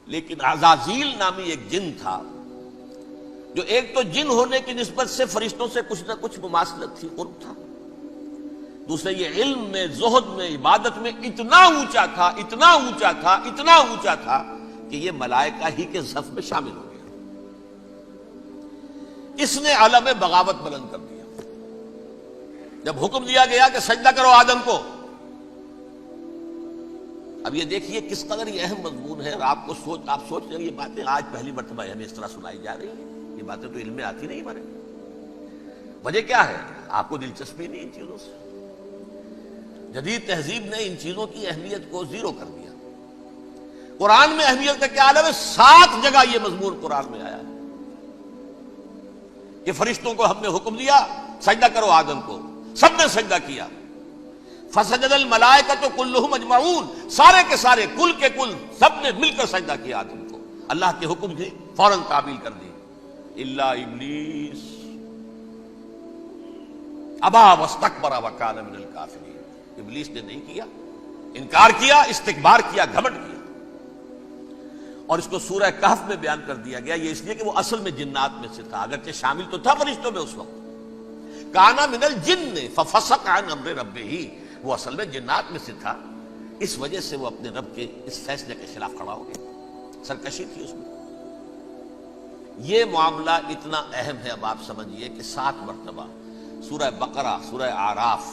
لیکن عزازیل نامی ایک جن تھا جو ایک تو جن ہونے کی نسبت سے فرشتوں سے کچھ نہ کچھ مماثلت تھی، قرب تھا، دوسرے یہ علم میں، زہد میں، عبادت میں اتنا اونچا تھا، اتنا اونچا تھا، اتنا اونچا تھا کہ یہ ملائکہ ہی کے صف میں شامل ہو گیا۔ اس نے علم بغاوت بلند کر دیا۔ جب حکم دیا گیا کہ سجدہ کرو آدم کو، اب یہ دیکھیے کس قدر یہ اہم مضمون ہے، اور آپ سوچ رہے ہیں یہ باتیں آج پہلی مرتبہ ہمیں اس طرح سنائی جا رہی ہیں، یہ باتیں تو علم میں آتی نہیں ہمارے۔ وجہ کیا ہے؟ آپ کو دلچسپی نہیں ان چیزوں سے۔ جدید تہذیب نے ان چیزوں کی اہمیت کو زیرو کر دیا۔ قرآن میں اہمیت کا کیا عالم ہے؟ 7 جگہ یہ مضمون قرآن میں آیا ہے کہ فرشتوں کو ہم نے حکم دیا سجدہ کرو آدم کو، سب نے سجدہ کیا۔ فسجد الملائکۃ کلھم اجمعون، سارے کے سارے، کل کے کل، سب نے مل کر سجدہ کیا آدم کو، اللہ کے حکم سے فوراً تعمیل کر دی۔ الا ابلیس ابا واستکبر وکان من الکافرین، ابلیس نے نہیں کیا، انکار کیا، استکبار کیا، گھمنڈ کیا۔ اور اس کو سورہ کہف میں بیان کر دیا گیا، یہ اس لیے کہ وہ اصل میں جنات میں سے تھا، اگرچہ شامل تو تھا فرشتوں میں اس وقت۔ کانا من الجن ففسق عن امر ربہ، وہ اصل میں جنات میں سے تھا، اس وجہ سے وہ اپنے رب کے اس فیصلے کے خلاف کھڑا ہو گیا، سرکشی تھی اس میں۔ یہ معاملہ اتنا اہم ہے، اب آپ سمجھیے کہ 7 مرتبہ سورہ بقرہ، سورہ اعراف،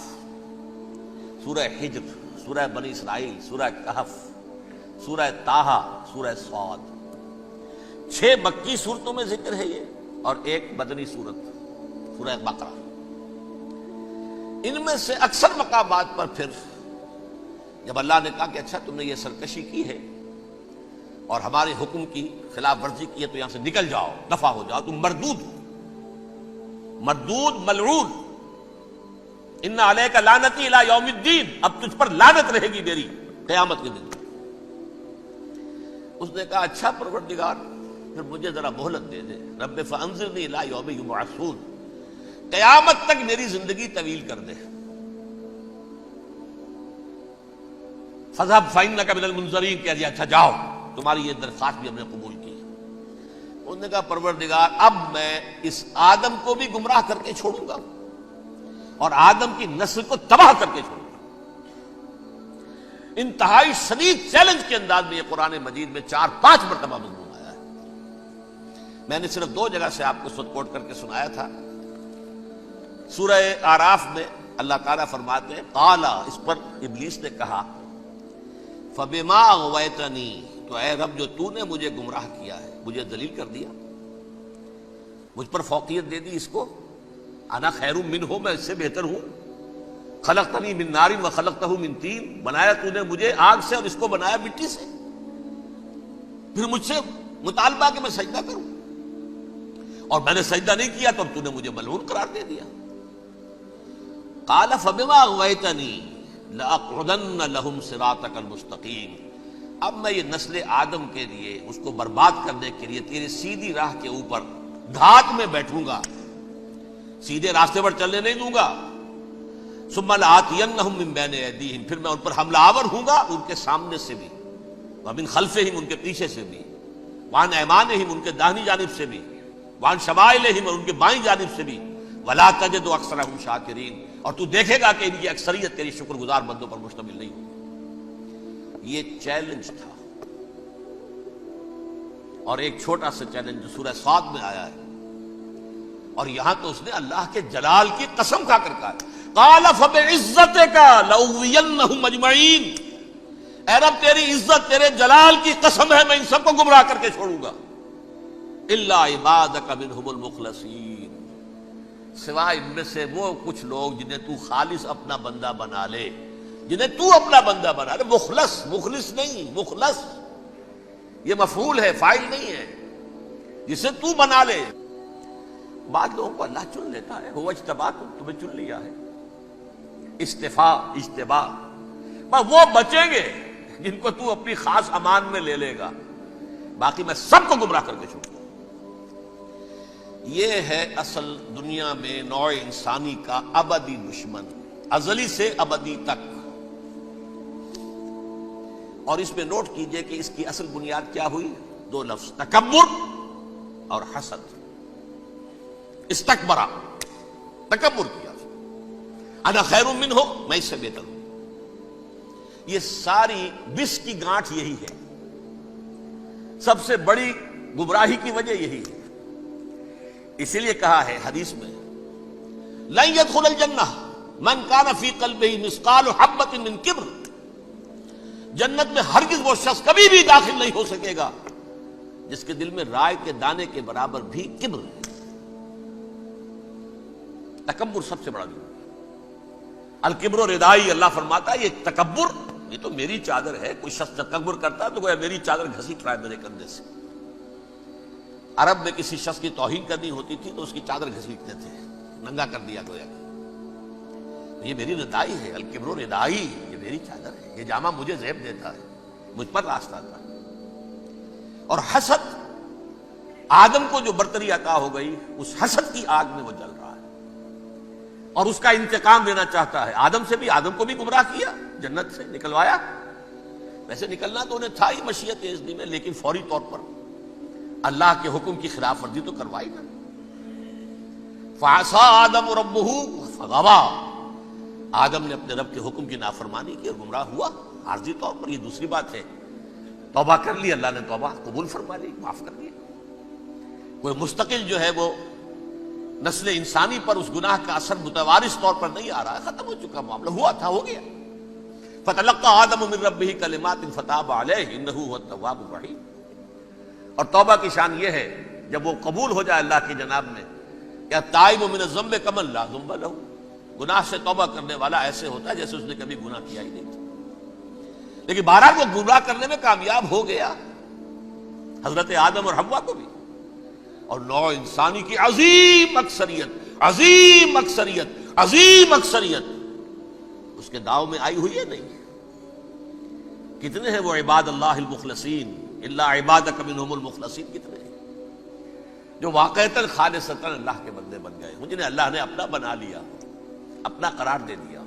سورہ حجر، سورہ بنی اسرائیل، سورہ کہف، سورہ طٰہٰ، سورہ صاد، 6 مکی صورتوں میں ذکر ہے یہ، اور 1 مدنی صورت سورہ بقرہ۔ ان میں سے اکثر مقامات پر پھر جب اللہ نے کہا کہ اچھا تم نے یہ سرکشی کی ہے اور ہمارے حکم کی خلاف ورزی کی ہے تو یہاں سے نکل جاؤ، دفع ہو جاؤ، تم مردود ہو، مردود، ملعون، ان علیک لعنتی الی یوم الدین، اب تجھ پر لعنت رہے گی میری قیامت کے دن۔ اس نے کہا اچھا پروردگار پھر مجھے ذرا مہلت دے دے، رب فانظرنی الی یوم یبعثون، قیامت تک میری زندگی طویل کر دے۔ فذهب فإنك من المنظرین، کہہ دیا اچھا جاؤ، تمہاری یہ درخواست بھی ہم نے قبول کی۔ انہوں نے کہا پروردگار اب میں اس آدم کو بھی گمراہ کر کے چھوڑوں گا اور آدم کی نسل کو تباہ کر کے چھوڑوں گا۔ انتہائی شدید چیلنج کے انداز میں یہ قرآن مجید میں 4-5 مرتبہ مضمون آیا ہے۔ میں نے صرف 2 جگہ سے آپ کو سٹ کوٹ کر کے سنایا تھا۔ سورہ اعراف میں اللہ تعالیٰ فرماتے ہیں قالا، اس پر ابلیس نے کہا فبما اغویتنی، تو اے رب جو تو نے مجھے گمراہ کیا ہے، مجھے ذلیل کر دیا، مجھ پر فوقیت دے دی، اس کو انا خیر منہ، میں اس سے بہتر ہوں، خلقتنی من نار وخلقتہ من طین، بنایا تو نے مجھے آگ سے اور اس کو بنایا مٹی سے، پھر مجھ سے مطالبہ کہ میں سجدہ کروں، اور میں نے سجدہ نہیں کیا تو اب تو نے مجھے ملعون قرار دے دیا۔ قال فبما اغویتنی لأقعدن لهم صراطک المستقیم، اب میں یہ نسل آدم کے لیے، اس کو برباد کرنے کے لیے تیری سیدھی راہ کے اوپر دھات میں بیٹھوں گا، سیدھے راستے پر چلنے نہیں دوں گا۔ ثم لآتینہم من بین ایدیہم، پھر میں ان پر حملہ آور ہوں گا، ان کے سامنے سے بھی، ومن خلفہم، ان کے پیچھے سے بھی، وعن ایمانہم، ان کے داہنی جانب سے بھی، وعن شمائلہم، اور ان کے بائیں جانب سے بھی، ولا تجد اکثرہم شاکرین، اور تو دیکھے گا کہ ان کی اکثریت تیری شکر گزار بندوں پر مشتمل نہیں ہوگی۔ یہ چیلنج تھا، اور ایک چھوٹا سا چیلنج جو سورہ صاد میں آیا ہے، اور یہاں تو اس نے اللہ کے جلال کی قسم کھا کر کہا قال فبعزتک لأغوینہم اجمعین، اے رب تیری عزت، تیرے جلال کی قسم ہے میں ان سب کو گمراہ کر کے چھوڑوں گا، الا عبادک منہم المخلصین، سوائے ان میں سے وہ کچھ لوگ جنہیں تو خالص اپنا بندہ بنا لے، جنہیں تو اپنا بندہ بنا لے، مخلص، مخلص نہیں، مخلص یہ مفعول ہے، فاعل نہیں ہے، جسے تو بنا لے۔ بعض لوگوں کو اللہ چن لیتا ہے، هو اجتباکم، تمہیں چن لیا ہے، استفاء، اجتباء، بس وہ بچیں گے جن کو تو اپنی خاص امان میں لے لے گا، باقی میں سب کو گمراہ کر کے چھوڑوں گا۔ یہ ہے اصل دنیا میں نوع انسانی کا ابدی دشمن، ازلی سے ابدی تک۔ اور اس میں نوٹ کیجئے کہ اس کی اصل بنیاد کیا ہوئی؟ دو لفظ، تکبر اور حسد۔ استکبرا، تکبر کیا، انا خیر منہ، میں اس سے بہتر ہوں۔ یہ ساری بس کی گانٹھ یہی ہے، سب سے بڑی گمراہی کی وجہ یہی ہے۔ اسی لیے کہا ہے حدیث میں، لن يدخل الجنہ من کان فی قلبہ مثقال حبۃ من کبر، جنت میں ہرگز وہ شخص کبھی بھی داخل نہیں ہو سکے گا جس کے دل میں رائے کے دانے کے برابر بھی کبر ہے۔ تکبر سب سے بڑا جرم ہے۔ الکبر ردائی، اللہ فرماتا ہے یہ تکبر، یہ تو میری چادر ہے۔ کوئی شخص تکبر کرتا ہے تو گویا میری چادر گھسیٹ رہا ہے میرے کندھے سے۔ عرب میں کسی شخص کی توہین کرنی ہوتی تھی تو اس کی چادر گھسیٹتے تھے، ننگا کر دیا گویا کہ یہ میری ردائی ہے، الکبر ردائی، یہ میری چادر ہے، یہ جامہ مجھے زیب دیتا ہے، مجھ پر راستہ تھا۔ اور حسد، آدم کو جو برتری عطا ہو گئی، اس حسد کی آگ میں وہ جل رہا ہے اور اس کا انتقام لینا چاہتا ہے۔ آدم سے بھی، آدم کو بھی گمراہ کیا، جنت سے نکلوایا۔ ویسے نکلنا تو انہیں تھا ہی مشیت اذنی میں، لیکن فوری طور پر اللہ کے حکم کی خلاف ورزی تو کروائی نا۔ فعصى آدم ربہ فغوى، آدم نے اپنے رب کے حکم کی نافرمانی کی اور گمراہ ہوا عارضی طور پر۔ یہ دوسری بات ہے، توبہ کر لی، اللہ نے توبہ قبول فرما لی، معاف کر دیا۔ کوئی مستقل جو ہے وہ نسل انسانی پر اس گناہ کا اثر متوارث طور پر نہیں آ رہا ہے، ختم ہو چکا معاملہ، ہوا تھا ہو گیا۔ فتلقى آدم من ربہ کلمات فتاب علیہ انہ هو التواب الرحیم۔ اور توبہ کی شان یہ ہے جب وہ قبول ہو جائے اللہ کی جناب میں، کہ التائب من الذنب کمن لا ذنب لہ، گناہ سے توبہ کرنے والا ایسے ہوتا ہے جیسے اس نے کبھی گناہ کیا ہی نہیں تھا۔ لیکن بہرحال وہ گمراہ کرنے میں کامیاب ہو گیا، حضرت آدم اور حوا کو بھی، اور نوع انسانی کی عظیم اکثریت، عظیم اکثریت، عظیم اکثریت اس کے داؤ میں آئی ہوئی ہے نہیں۔ کتنے ہیں وہ عباد اللہ المخلصین، الا عبادک منہم المخلصین، کتنے ہیں جو واقعتاً خالصتاً اللہ کے بندے بن گئے، جنہیں اللہ نے اپنا بنا لیا، اپنا قرار دے دیا۔